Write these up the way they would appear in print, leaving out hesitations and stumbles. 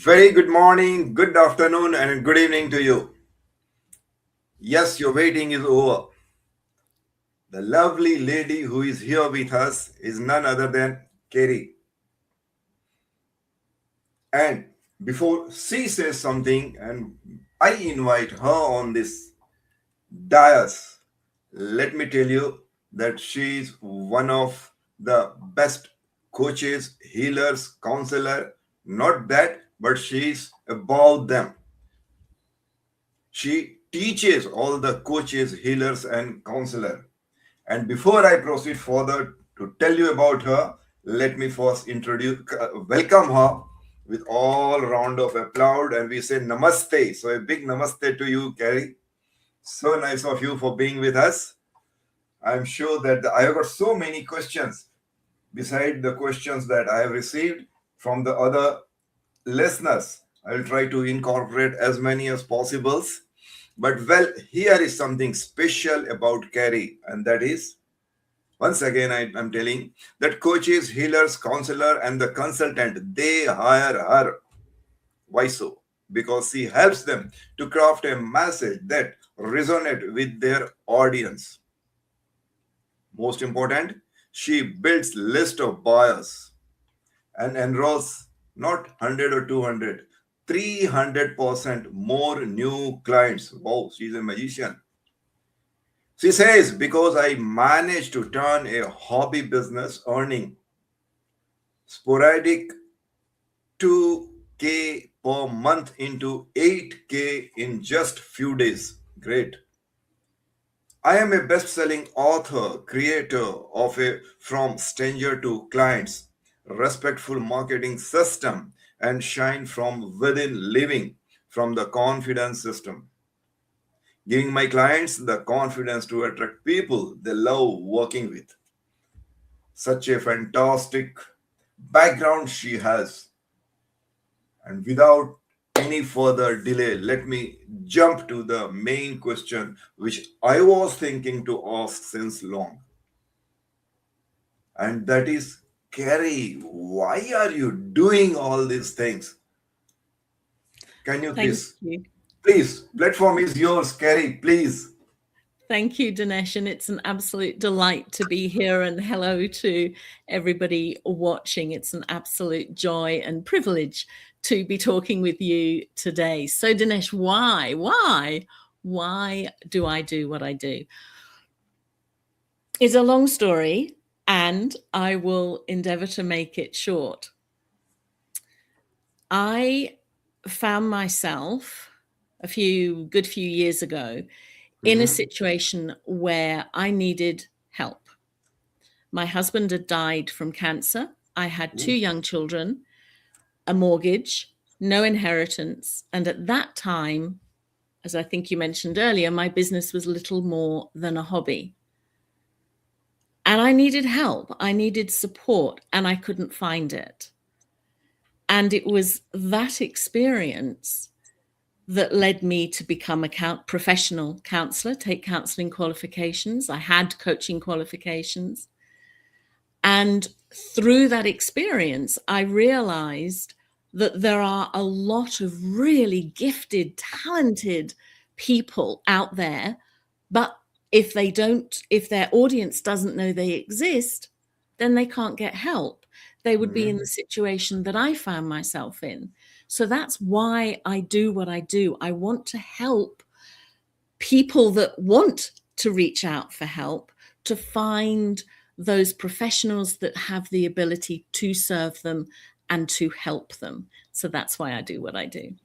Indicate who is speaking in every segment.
Speaker 1: Very good morning, good afternoon, and good evening to you. Yes, your waiting is over. The lovely lady who is here with us is none other than Carrie. And before she says something, and I invite her on this dais, let me tell you that she is one of the best coaches, healers, counselor. Not that, but she is above them. She teaches all the coaches, healers, and counselor. And before I proceed further to tell you about her, let me first welcome her with all round of applause, and we say namaste. So a big namaste to you, Carrie. So nice of you for being with us. I'm sure that I have got so many questions beside the questions that I have received from the other listeners. I will try to incorporate as many as possible. But well, here is something special about Carrie, and that is, once again, I'm telling that coaches, healers, counselor, and the consultant, they hire her. Why so? Because she helps them to craft a message that resonates with their audience. Most important, she builds list of buyers and enrolls not 100 or 200, 300% more new clients. Wow, she's a magician. She says, because I managed to turn a hobby business earning sporadic 2K per month into 8K in just few days. Great. I am a best-selling author, creator of a from stranger to clients, respectful marketing system, and shine from within living from the confidence system, giving my clients the confidence to attract people they love working with. Such a fantastic background she has. And without any further delay, let me jump to the main question which I was thinking to ask since long. And that is, Carrie, why are you doing all these things? Can you
Speaker 2: Thank
Speaker 1: please?
Speaker 2: you.
Speaker 1: Please, platform is yours, Carrie, please.
Speaker 2: Thank you, Dinesh. And it's an absolute delight to be here. And hello to everybody watching. It's an absolute joy and privilege to be talking with you today. So, Dinesh, why? Why do I do what I do? It's a long story, and I will endeavor to make it short. I found myself a few years ago in a
Speaker 1: Mhm.
Speaker 2: situation where I needed help. My husband had died from cancer. I had two young children, a mortgage, no inheritance. And at that time, as I think you mentioned earlier, my business was little more than a hobby. And I needed help, I needed support, and I couldn't find it. And it was that experience that led me to become a professional counselor, take counseling qualifications. I had coaching qualifications. And through that experience, I realized that there are a lot of really gifted, talented people out there, but if their audience doesn't know they exist, then they can't get help. They would be in
Speaker 1: Mhm.
Speaker 2: the situation that I found myself in. So that's why I do what I do. I want to help people that want to reach out for help to find those professionals that have the ability to serve them and to help them. So that's why I do what I do.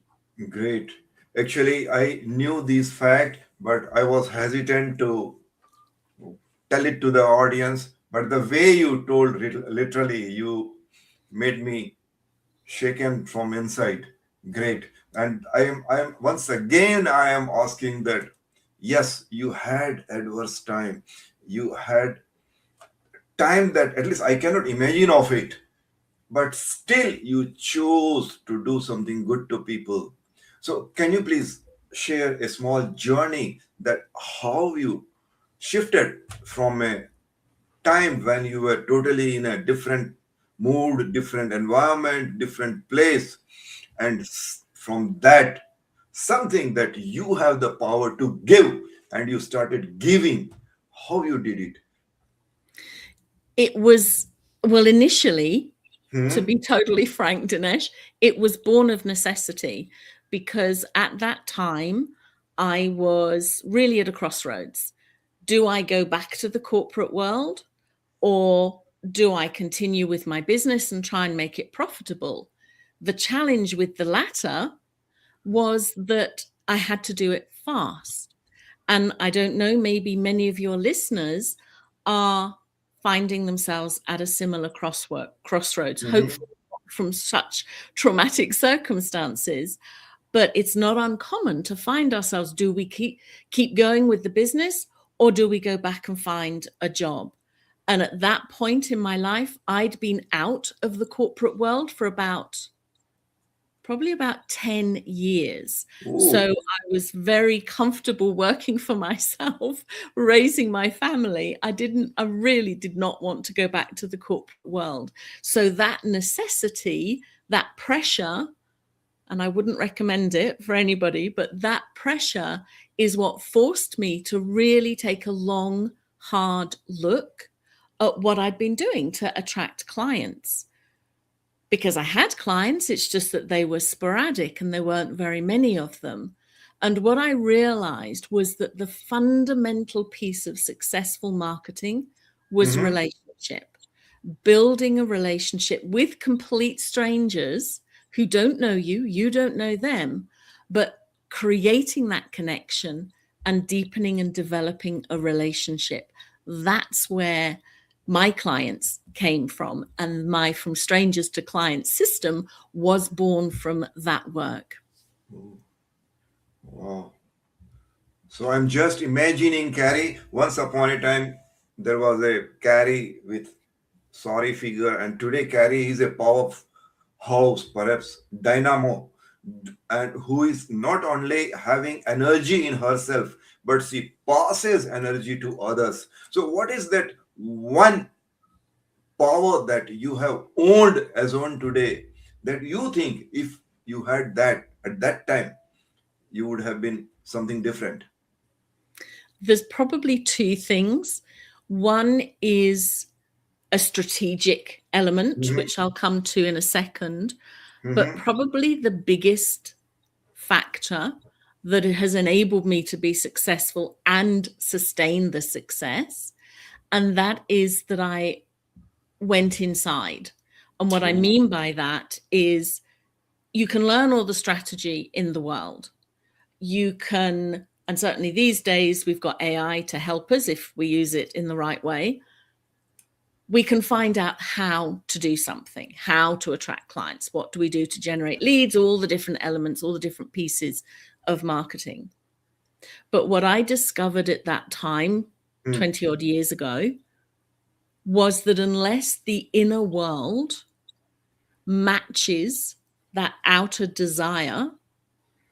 Speaker 1: Great. Actually, I knew this fact, but I was hesitant to tell it to the audience. But the way you told, literally, you made me shaken from inside. Great. And I am once again I am asking that, yes, you had adverse time. You had time that at least I cannot imagine of it, but still you chose to do something good to people. So can you please share a small journey that how you shifted from a time when you were totally in a different mood, different environment, different place, and from that, something that you have the power to give, and you started giving. How you did it?
Speaker 2: It was, well, initially, to
Speaker 1: Hmm?
Speaker 2: be totally frank, Dinesh, it was born of necessity because at that time I was really at a crossroads. Do I go back to the corporate world, or do I continue with my business and try and make it profitable? The challenge with the latter was that I had to do it fast. And I don't know, maybe many of your listeners are finding themselves at a similar crossroads,
Speaker 1: Hmm.
Speaker 2: hopefully not from such traumatic circumstances. But it's not uncommon to find ourselves, do we keep going with the business, or do we go back and find a job? And at that point in my life, I'd been out of the corporate world for probably about 10 years. So
Speaker 1: Oh,
Speaker 2: I was very comfortable working for myself, raising my family. I really did not want to go back to the corporate world. So that necessity, that pressure, and I wouldn't recommend it for anybody, but that pressure is what forced me to really take a long, hard look at what I'd been doing to attract clients, because I had clients. It's just that they were sporadic and there weren't very many of them. And what I realized was that the fundamental piece of successful marketing was
Speaker 1: hmm,
Speaker 2: relationship, building a relationship with complete strangers who don't know you, you don't know them, but creating that connection and deepening and developing a relationship. That's where my clients came from, and my from strangers to clients system was born from that work.
Speaker 1: oh, wow. So I'm just imagining Carrie. Once upon a time, there was a Carrie with sorry figure, and today Carrie is a powerhouse, perhaps dynamo, and who is not only having energy in herself, but she passes energy to others. So, what is that one power that you have owned as on today, that you think if you had that at that time, you would have been something different?
Speaker 2: There's probably two things. One is a strategic element,
Speaker 1: Hmm.
Speaker 2: which I'll come to in a second, but
Speaker 1: Hmm.
Speaker 2: probably the biggest factor that has enabled me to be successful and sustain the success. And that is that I went inside. And what I mean by that is you can learn all the strategy in the world. You can, and certainly these days, we've got AI to help us if we use it in the right way. We can find out how to do something, how to attract clients, what do we do to generate leads, all the different elements, all the different pieces of marketing. But what I discovered at that time, 20 odd years ago, was that unless the inner world matches that outer desire,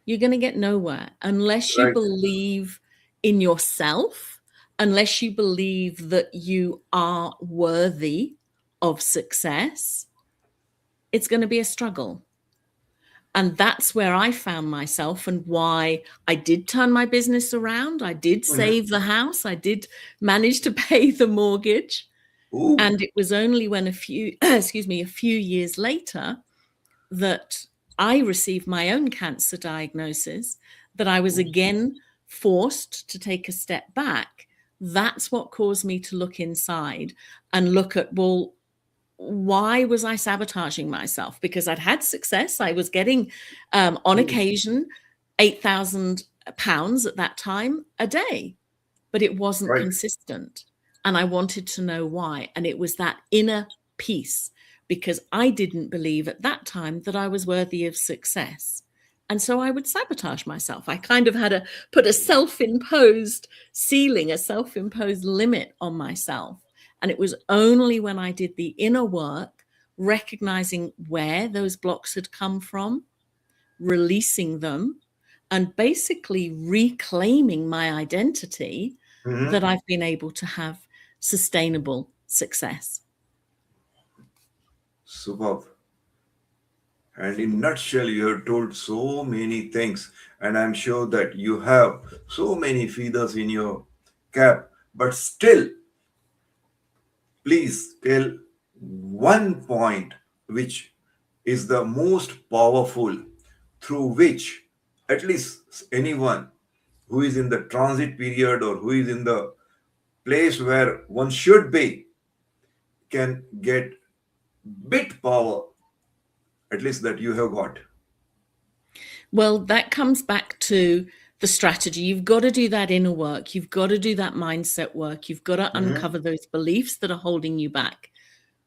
Speaker 2: you're going to get nowhere unless you
Speaker 1: Right.
Speaker 2: believe in yourself, unless you believe that you are worthy of success. It's going to be a struggle. And that's where I found myself, and why I did turn my business around. I did
Speaker 1: Hmm.
Speaker 2: save the house. I did manage to pay the mortgage.
Speaker 1: Ooh.
Speaker 2: And it was only when a few years later that I received my own cancer diagnosis that I was again forced to take a step back. That's what caused me to look inside and look at, well, why was I sabotaging myself? Because I'd had success. I was getting, on occasion, £8,000 at that time a day, but it wasn't
Speaker 1: Right.
Speaker 2: consistent. And I wanted to know why. And it was that inner peace, because I didn't believe at that time that I was worthy of success. And so I would sabotage myself. I kind of had to put a self-imposed ceiling, a self-imposed limit on myself. And it was only when I did the inner work, recognizing where those blocks had come from, releasing them, and basically reclaiming my identity, that
Speaker 1: Hmm.
Speaker 2: I've been able to have sustainable success.
Speaker 1: Superb. And in nutshell, you have told so many things, and I'm sure that you have so many feathers in your cap. But still, please tell one point which is the most powerful, through which at least anyone who is in the transit period or who is in the place where one should be can get bit power, at least that you have got.
Speaker 2: Well, that comes back to the strategy. You've got to do that inner work. You've got to do that mindset work. You've got to
Speaker 1: Mhm.
Speaker 2: uncover those beliefs that are holding you back.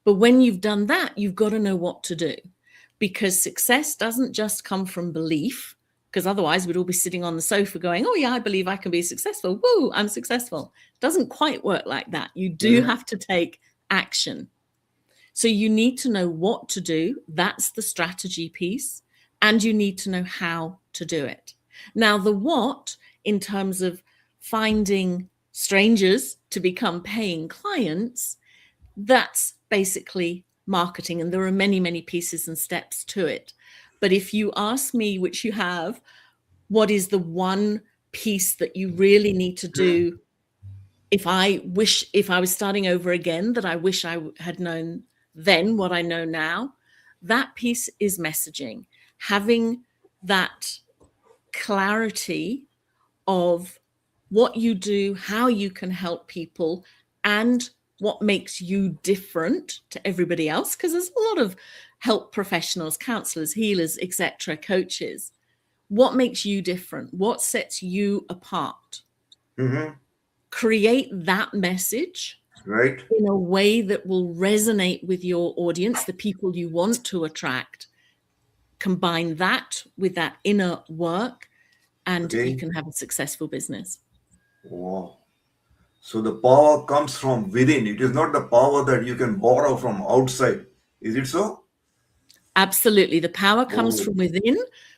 Speaker 2: But when you've done that, you've got to know what to do, because success doesn't just come from belief, because otherwise we'd all be sitting on the sofa going, oh, yeah, I believe I can be successful. Woo, I'm successful. It doesn't quite work like that. You do
Speaker 1: Mhm.
Speaker 2: have to take action. So you need to know what to do. That's the strategy piece. And you need to know how to do it. Now, the what, in terms of finding strangers to become paying clients, that's basically marketing. And there are many, many pieces and steps to it. But if you ask me, which you have, what is the one piece that you really need to do? If I was starting over again, that I wish I had known then what I know now, that piece is messaging. Having that clarity of what you do, how you can help people, and what makes you different to everybody else. Because there's a lot of help professionals, counselors, healers, etc., coaches. What makes you different? What sets you apart?
Speaker 1: Mhm.
Speaker 2: Create that message
Speaker 1: Right?
Speaker 2: in a way that will resonate with your audience, the people you want to attract. Combine that with that inner work, and you
Speaker 1: Okay.
Speaker 2: can have a successful business.
Speaker 1: Wow. So the power comes from within. It is not the power that you can borrow from outside. Is it so?
Speaker 2: Absolutely. The power comes
Speaker 1: Oh.
Speaker 2: from within,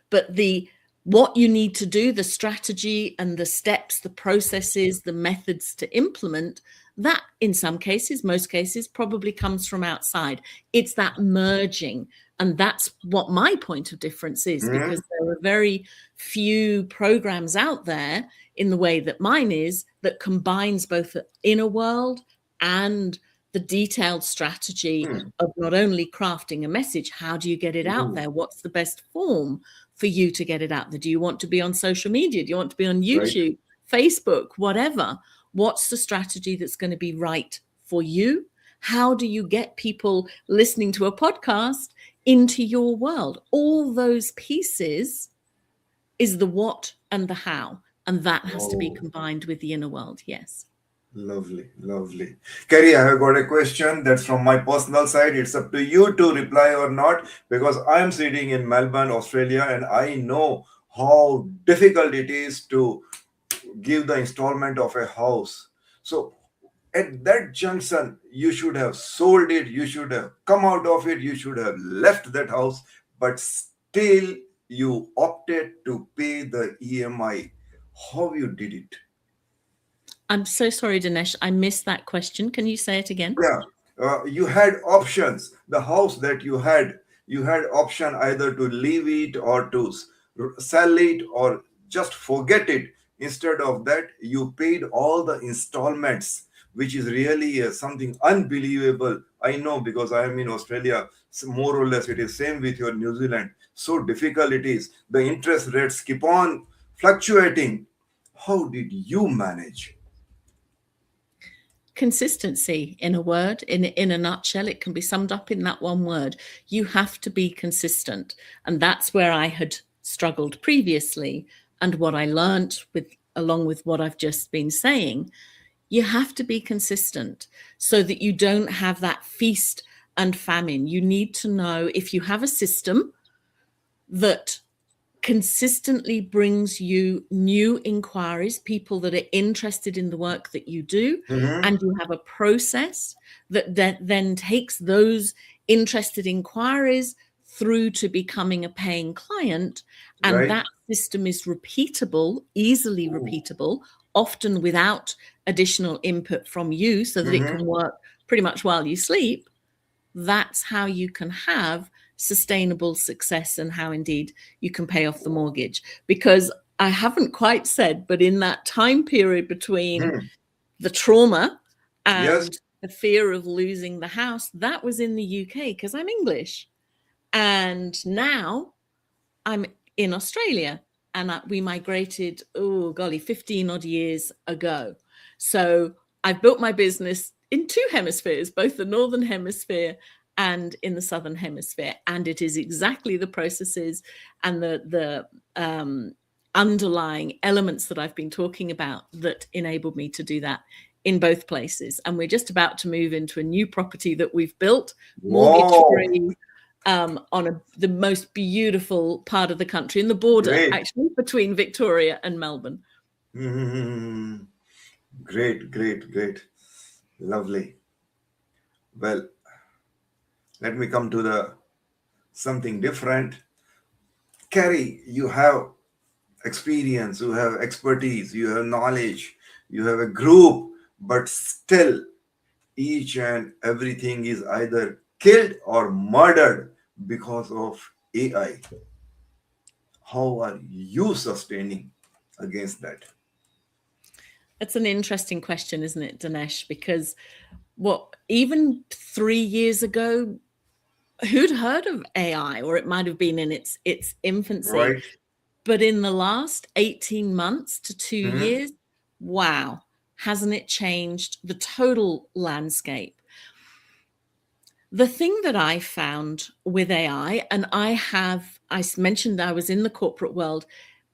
Speaker 2: but the what you need to do, the strategy and the steps, the processes, the methods to implement, that in some cases, most cases, probably comes from outside. It's that merging. And that's what my point of difference is, because
Speaker 1: Mhm.
Speaker 2: there are very few programs out there in the way that mine is that combines both the inner world and the detailed strategy
Speaker 1: Hmm.
Speaker 2: of not only crafting a message, how do you get it out
Speaker 1: Ooh.
Speaker 2: there? What's the best form for you to get it out there? Do you want to be on social media? Do you want to be on
Speaker 1: Right?
Speaker 2: YouTube, Facebook, whatever? What's the strategy that's going to be right for you? How do you get people listening to a podcast into your world? All those pieces is the what and the how. And that has to be
Speaker 1: Oh.
Speaker 2: combined with the inner world. Yes.
Speaker 1: Lovely, lovely. Kerry, I have got a question that's from my personal side. It's up to you to reply or not, because I'm sitting in Melbourne, Australia, and I know how difficult it is to give the installment of a house. So at that junction, you should have sold it, you should have come out of it, you should have left that house, but still you opted to pay the EMI. How you did it?
Speaker 2: I'm so sorry, Dinesh. I missed that question. Can you say it again?
Speaker 1: Yeah, you had options. The house that you had option either to leave it or to sell it or just forget it. Instead of that, you paid all the installments, which is really something unbelievable. I know, because I am in Australia. More or less, it is same with your New Zealand. So difficult it is. The interest rates keep on fluctuating. How did you manage?
Speaker 2: Consistency, in a word, in a nutshell, it can be summed up in that one word. You have to be consistent. And that's where I had struggled previously. And what I learned with, along with what I've just been saying, you have to be consistent so that you don't have that feast and famine. You need to know, if you have a system that consistently brings you new inquiries, people that are interested in the work that you do,
Speaker 1: Mhm.
Speaker 2: and you have a process that then takes those interested inquiries through to becoming a paying client, and
Speaker 1: Right?
Speaker 2: that system is repeatable, easily
Speaker 1: Ooh.
Speaker 2: repeatable, often without additional input from you, so that it
Speaker 1: Mhm.
Speaker 2: can work pretty much while you sleep. That's how you can have sustainable success and how indeed you can pay off the mortgage. Because I haven't quite said, but in that time period between
Speaker 1: Hmm.
Speaker 2: the trauma
Speaker 1: Yes.
Speaker 2: and the fear of losing the house, that was in the UK because I'm English. And now I'm in Australia, and we migrated, oh golly, 15 odd years ago. So I've built my business in two hemispheres, both the Northern Hemisphere and in the Southern Hemisphere. And it is exactly the processes and the underlying elements that I've been talking about that enabled me to do that in both places. And we're just about to move into a new property that we've built, mortgage
Speaker 1: Wow.
Speaker 2: free, on the most beautiful part of the country, in the border,
Speaker 1: Great.
Speaker 2: actually, between Victoria and Melbourne.
Speaker 1: Hmm. Great, great, great. Lovely. Well, let me come to the something different. Carrie, you have experience, you have expertise, you have knowledge, you have a group, but still each and everything is either killed or murdered because of AI. How are you sustaining against that?
Speaker 2: It's an interesting question, isn't it, Dinesh? Because even 3 years ago, who'd heard of AI, or it might have been in its infancy.
Speaker 1: Right?
Speaker 2: But in the last 18 months to two
Speaker 1: Hmm.
Speaker 2: years, wow, hasn't it changed the total landscape? The thing that I found with AI, and I mentioned I was in the corporate world.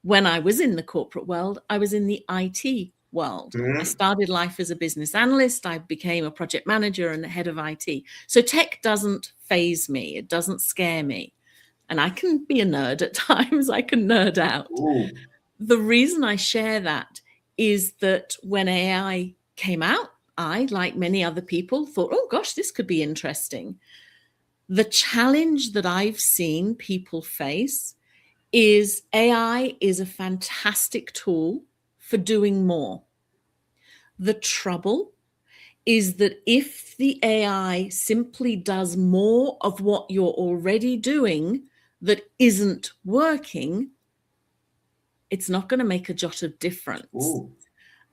Speaker 2: When I was in the corporate world, I was in the IT world. I
Speaker 1: Hmm.
Speaker 2: started life as a business analyst. I became a project manager and the head of IT. So tech doesn't faze me. It doesn't scare me. And I can be a nerd at times. I can nerd out.
Speaker 1: Ooh.
Speaker 2: The reason I share that is that when AI came out, I, like many other people, thought, oh gosh, this could be interesting. The challenge that I've seen people face is AI is a fantastic tool for doing more. The trouble is that if the AI simply does more of what you're already doing that isn't working, it's not going to make a jot of difference.
Speaker 1: Ooh.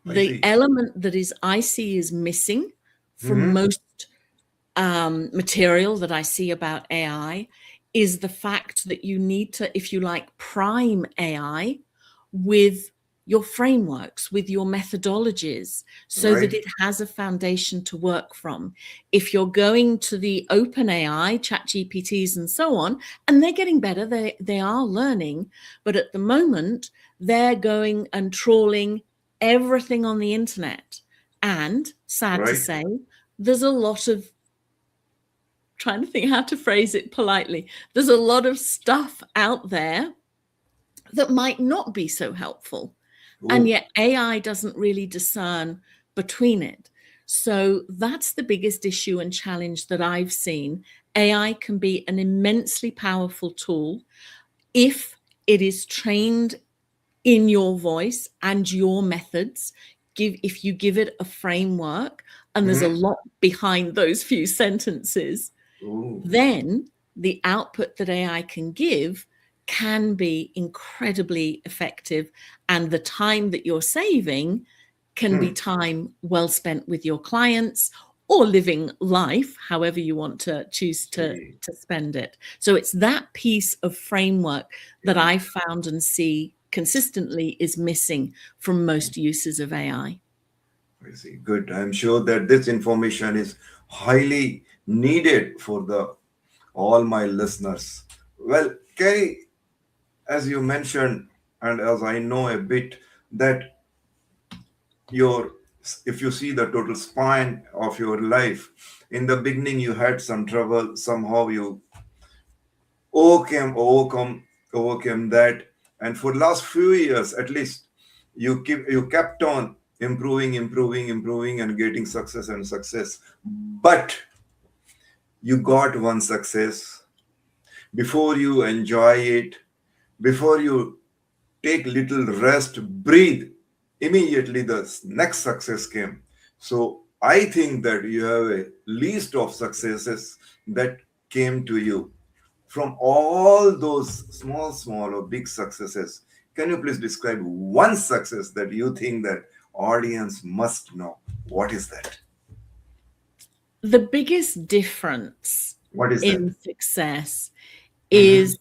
Speaker 1: I
Speaker 2: The
Speaker 1: see.
Speaker 2: element that I see is missing from
Speaker 1: Hmm.
Speaker 2: most material that I see about AI is the fact that you need to, if you like, prime AI with your frameworks, with your methodologies, so that
Speaker 1: Right?
Speaker 2: it has a foundation to work from. If you're going to the open AI, chat GPTs and so on, and they're getting better, they are learning, but at the moment, they're going and trawling everything on the internet. And sad to
Speaker 1: Right?
Speaker 2: say, there's a lot of, trying to think how to phrase it politely, there's a lot of stuff out there that might not be so helpful. And
Speaker 1: Ooh.
Speaker 2: yet AI doesn't really discern between it. So that's the biggest issue and challenge that I've seen. AI can be an immensely powerful tool if it is trained in your voice and your methods. If you give it a framework, and there's a
Speaker 1: Hmm.
Speaker 2: lot behind those few sentences,
Speaker 1: Ooh.
Speaker 2: then the output that AI can give can be incredibly effective. And the time that you're saving can be
Speaker 1: Hmm.
Speaker 2: time well spent with your clients or living life, however you want to choose
Speaker 1: See.
Speaker 2: to spend it. So it's that piece of framework that
Speaker 1: Yeah.
Speaker 2: I found and see consistently is missing from most uses of AI.
Speaker 1: I see. Good. I'm sure that this information is highly needed for the all my listeners. Well, Carrie, as you mentioned, and as I know a bit, that your if you see the total span of your life, in the beginning you had some trouble, somehow you overcome that, and for last few years at least, you kept on improving and getting success and success. But you got one success. Before you enjoy it, before you take little rest, breathe, immediately the next success came. So I think that you have a list of successes that came to you. From all those small or big successes, can you please describe one success that you think that audience must know? What is that?
Speaker 2: The biggest difference
Speaker 1: What is that?
Speaker 2: in success
Speaker 1: Mm-hmm.
Speaker 2: is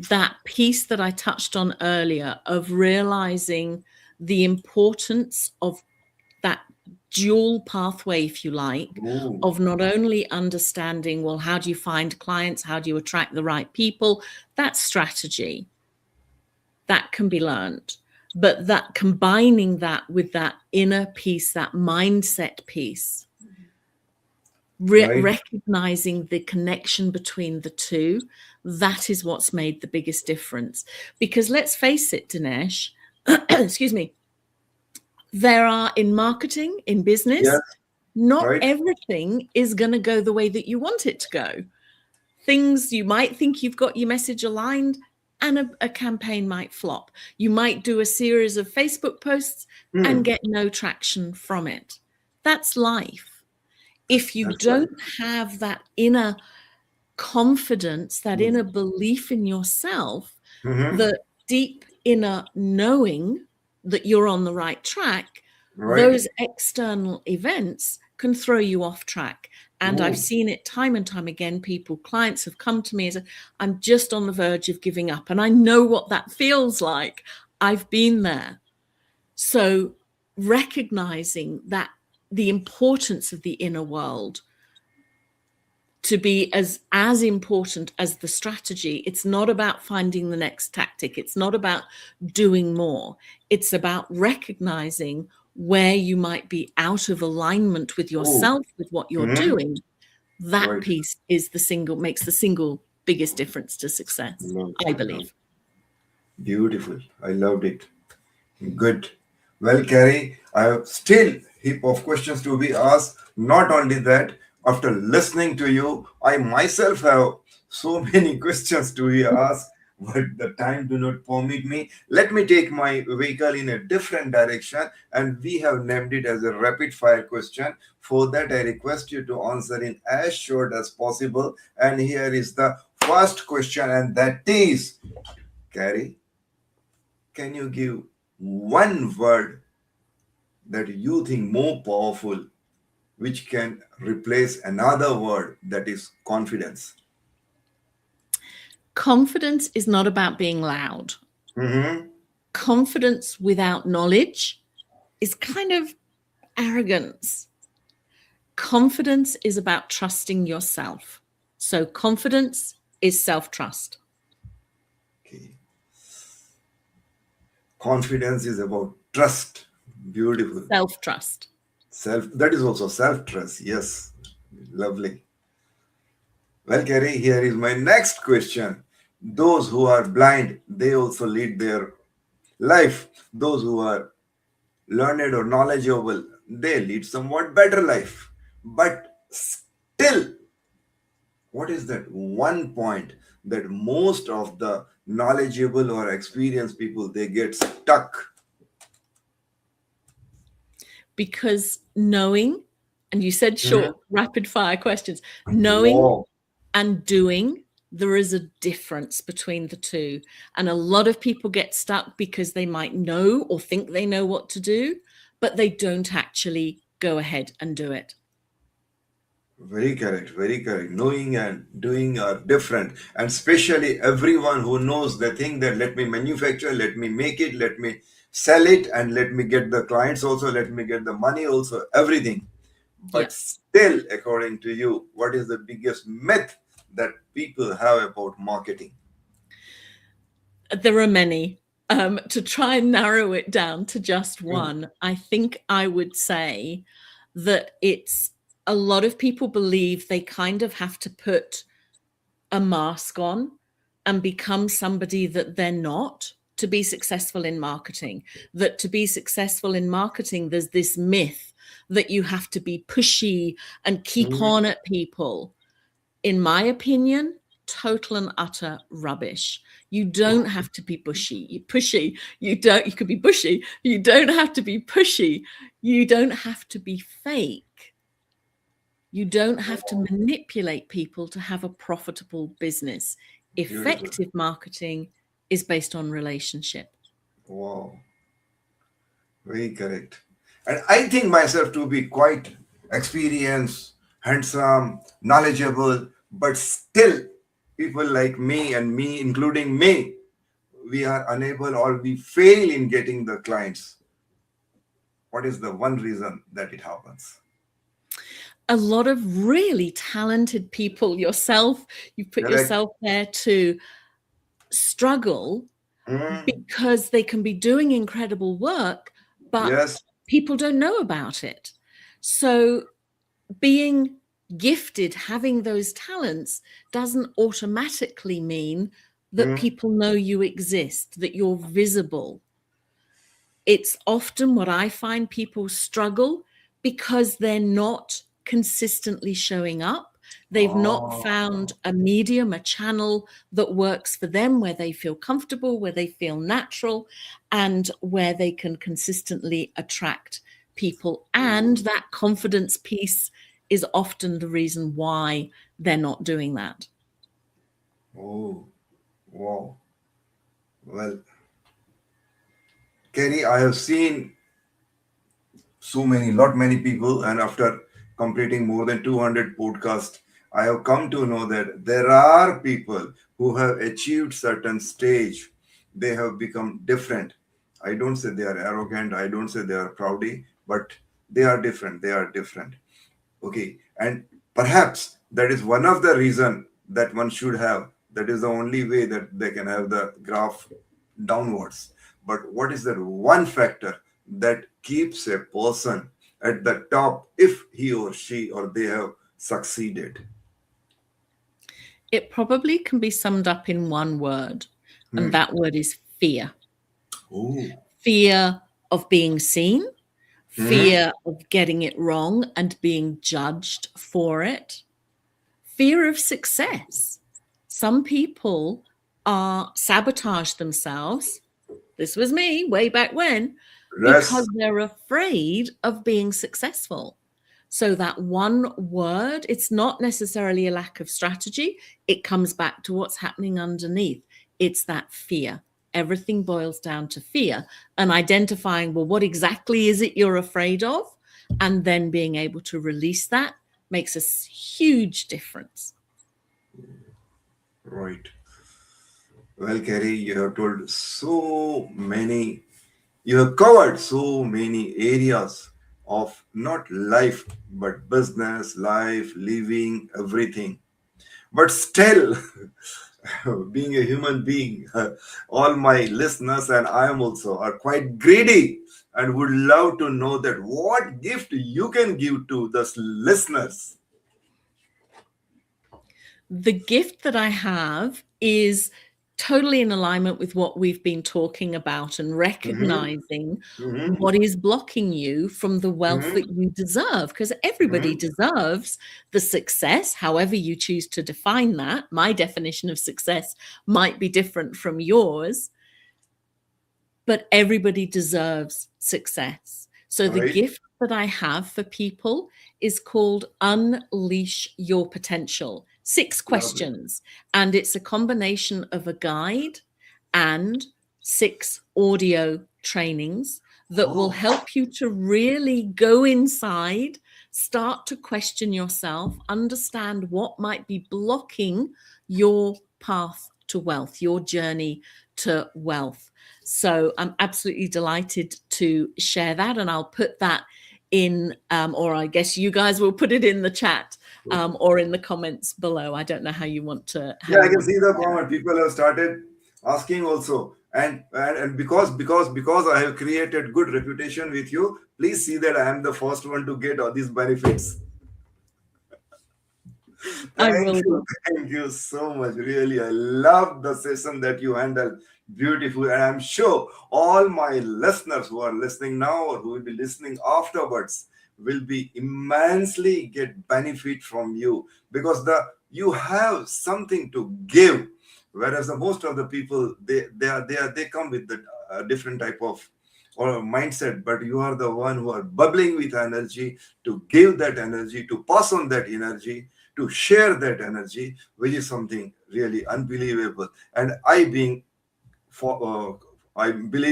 Speaker 2: that piece that I touched on earlier of realizing the importance of that dual pathway, if you like,
Speaker 1: Oh,
Speaker 2: of not only understanding, well, how do you find clients? How do you attract the right people? That's strategy. That can be learned. But that combining that with that inner piece, that mindset piece,
Speaker 1: right.
Speaker 2: recognizing the connection between the two, that is what's made the biggest difference. Because let's face it, Dinesh, excuse me, there are in marketing, in
Speaker 1: Yes,
Speaker 2: business, not
Speaker 1: right.
Speaker 2: everything is going to go the way that you want it to go. Things you might think you've got your message aligned, and a campaign might flop. You might do a series of Facebook posts and
Speaker 1: Hmm.
Speaker 2: get no traction from it. That's life. If you
Speaker 1: That's right.
Speaker 2: don't have that inner confidence, that
Speaker 1: Hmm.
Speaker 2: inner belief in yourself,
Speaker 1: Mm-hmm.
Speaker 2: the deep inner knowing that you're on the right track,
Speaker 1: Right.
Speaker 2: those external events can throw you off track. And I've
Speaker 1: Oh,
Speaker 2: seen it time and time again. Clients have come to me and said, I'm just on the verge of giving up. And I know what that feels like. I've been there. So recognizing that the importance of the inner world to be as important as the strategy. It's not about finding the next tactic. It's not about doing more. It's about recognizing where you might be out of alignment with
Speaker 1: oh.
Speaker 2: yourself, with what you're
Speaker 1: Mm-hmm.
Speaker 2: doing. That
Speaker 1: Right.
Speaker 2: piece is makes the single biggest difference to success,
Speaker 1: Love,
Speaker 2: I
Speaker 1: love.
Speaker 2: believe.
Speaker 1: Beautiful. I loved it. Good. Well, Carrie, I have still heap of questions to be asked. Not only that, after listening to you, I myself have so many questions to be asked, but the time do not permit me. Let me take my vehicle in a different direction, and we have named it as a rapid fire question. For that, I request you to answer in as short as possible. And here is the first question, and that is, Carrie, can you give one word that you think more powerful, which can replace another word, that is confidence?
Speaker 2: Confidence is not about being loud.
Speaker 1: Mm-hmm.
Speaker 2: Confidence without knowledge is kind of arrogance. Confidence is about trusting yourself. So, confidence is self trust.
Speaker 1: Okay. Confidence is about trust. Beautiful.
Speaker 2: Self trust.
Speaker 1: Self, that is also self trust. Yes. Lovely. Well, Kerry, here is my next question. Those who are blind, they also lead their life. Those who are learned or knowledgeable, they lead somewhat better life. But still, what is that one point that most of the knowledgeable or experienced people they get stuck?
Speaker 2: Because knowing, and you said
Speaker 1: Mhm.
Speaker 2: short, rapid fire questions, knowing
Speaker 1: Wow.
Speaker 2: and doing, there is a difference between the two. And a lot of people get stuck because they might know or think they know what to do, but they don't actually go ahead and do it.
Speaker 1: Very correct, very correct. Knowing and doing are different. And especially everyone who knows the thing that let me manufacture, let me make it, let me sell it, and let me get the clients also, let me get the money also, everything.
Speaker 2: Yeah.
Speaker 1: But still, according to you, what is the biggest myth that people have about marketing?
Speaker 2: There are many. To try and narrow it down to just
Speaker 1: Mhm.
Speaker 2: one, I think I would say that it's a lot of people believe they kind of have to put a mask on and become somebody that they're not to be successful in marketing. That to be successful in marketing, there's this myth that you have to be pushy and keep
Speaker 1: Mhm.
Speaker 2: on at people. In my opinion, total and utter rubbish. You don't have to be pushy. You could be bushy. You don't have to be pushy. You don't have to be fake. You don't have to manipulate people to have a profitable business.
Speaker 1: Beautiful.
Speaker 2: Effective marketing is based on relationship.
Speaker 1: Wow. Very correct. And I think myself to be quite experienced, handsome, knowledgeable, but still, people like me and me, including me, we are unable or we fail in getting the clients. What is the one reason that it happens?
Speaker 2: A lot of really talented people, yourself, you put
Speaker 1: Correct.
Speaker 2: yourself there to struggle
Speaker 1: Mm,
Speaker 2: because they can be doing incredible work, but
Speaker 1: yes.
Speaker 2: people don't know about it. So being gifted, having those talents, doesn't automatically mean that
Speaker 1: Mm,
Speaker 2: people know you exist, that you're visible. It's often what I find people struggle because they're not consistently showing up. They've not found
Speaker 1: oh,
Speaker 2: a medium, a channel that works for them, where they feel comfortable, where they feel natural, and where they can consistently attract people. And that confidence piece is often the reason why they're not doing that.
Speaker 1: oh, wow. Well, Kerry, I have seen many people, and after completing more than 200 podcasts, I have come to know that there are people who have achieved certain stage. They have become different. I don't say they are arrogant. I don't say they are proudy, but they are different. They are different. Okay, and perhaps that is one of the reason that one should have. That is the only way that they can have the graph downwards. But what is that one factor that keeps a person at the top if he or she or they have succeeded?
Speaker 2: It probably can be summed up in one word, and
Speaker 1: Hmm.
Speaker 2: that word is fear.
Speaker 1: Oh.
Speaker 2: Fear of being seen,
Speaker 1: Hmm.
Speaker 2: fear of getting it wrong and being judged for it, fear of success. Some people are sabotage themselves. This was me way back when, because
Speaker 1: Yes.
Speaker 2: they're afraid of being successful. So that one word, it's not necessarily a lack of strategy. It comes back to what's happening underneath. It's that fear. Everything boils down to fear and identifying, well, what exactly is it you're afraid of? And then being able to release that makes a huge difference.
Speaker 1: Right. Well, Kerry, you have told so many, you have covered so many areas of not life, but business, life, living, everything. But still, being a human being, all my listeners and I am also are quite greedy and would love to know that what gift you can give to the listeners.
Speaker 2: The gift that I have is totally in alignment with what we've been talking about and
Speaker 1: Hmm.
Speaker 2: recognizing
Speaker 1: Hmm.
Speaker 2: what is blocking you from the wealth
Speaker 1: Hmm.
Speaker 2: that you deserve. Because everybody
Speaker 1: Hmm.
Speaker 2: deserves the success, however you choose to define that. My definition of success might be different from yours, but everybody deserves success. So the
Speaker 1: Right?
Speaker 2: gift that I have for people is called Unleash Your Potential. Six
Speaker 1: Lovely.
Speaker 2: questions. And it's a combination of a guide and six audio trainings that will
Speaker 1: Oh,
Speaker 2: help you to really go inside, start to question yourself, understand what might be blocking your path to wealth, your journey to wealth. So I'm absolutely delighted to share that, and I'll put that in, or I guess you guys will put it in the chat, or in the comments below. I don't know how you want to
Speaker 1: yeah, I can
Speaker 2: share
Speaker 1: see the
Speaker 2: it.
Speaker 1: comment. People have started asking also, and because I have created good reputation with you, please see that I am the first one to get all these benefits.
Speaker 2: I
Speaker 1: Thank
Speaker 2: will
Speaker 1: you.
Speaker 2: do.
Speaker 1: Thank you so much. Really, I love the session that you handled. Beautiful. And I'm sure all my listeners who are listening now or who will be listening afterwards will be immensely get benefit from you because the you have something to give. Whereas the most of the people they come with the different type of or mindset, but you are the one who are bubbling with energy to give that energy, to pass on that energy to share that energy, which is something really unbelievable. And I believe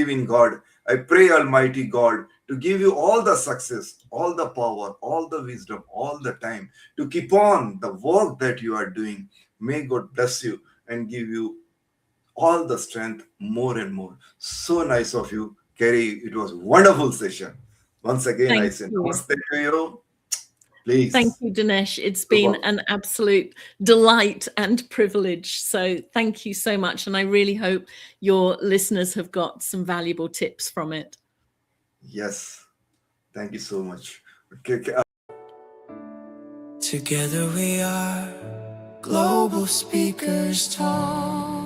Speaker 1: in God. I pray Almighty God to give you all the success, all the power, all the wisdom, all the time to keep on the work that you are doing. May God bless you and give you all the strength more and more. So nice of you, Carrie. It was wonderful session. Once again, I
Speaker 2: Thank
Speaker 1: say
Speaker 2: you.
Speaker 1: namaste to you.
Speaker 2: Thank
Speaker 1: Please.
Speaker 2: you, Dinesh. It's
Speaker 1: You're
Speaker 2: been
Speaker 1: welcome.
Speaker 2: an absolute delight and privilege. So thank you so much. And I really hope your listeners have got some valuable tips from it.
Speaker 1: Yes. Thank you so much. Okay,
Speaker 3: Together we are Global Speakers Talk.